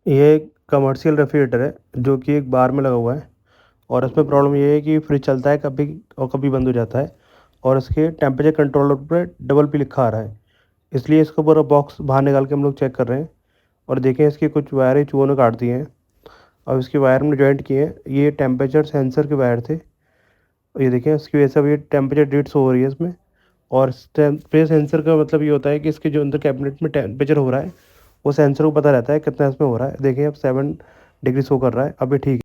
ये एक commercial refrigerator है जो कि एक बार में लगा हुआ है और इसमें प्रॉब्लम ये है कि फ्रिज चलता है कभी और कभी बंद हो जाता है और इसके टेम्परेचर कंट्रोलर पे डबल पी लिखा आ रहा है। इसलिए इसका पूरा बॉक्स बाहर निकाल के हम लोग चेक कर रहे हैं और देखें इसकी कुछ वायरें चूहों ने काट दी हैं। अब इसकी वायर हमने जॉइंट किए हैं। ये टेम्परेचर सेंसर के वायर थे। ये देखें इसकी वजह से अब ये टेम्परेचर रीड शो हो रही है इसमें। और इस टेम्परेचर सेंसर का मतलब ये होता है कि इसके जो अंदर कैबिनेट में टेम्परेचर हो रहा है वो सेंसर को पता रहता है कितना इसमें हो रहा है। देखिए अब 7 डिग्री शो कर रहा है। अब ये ठीक है।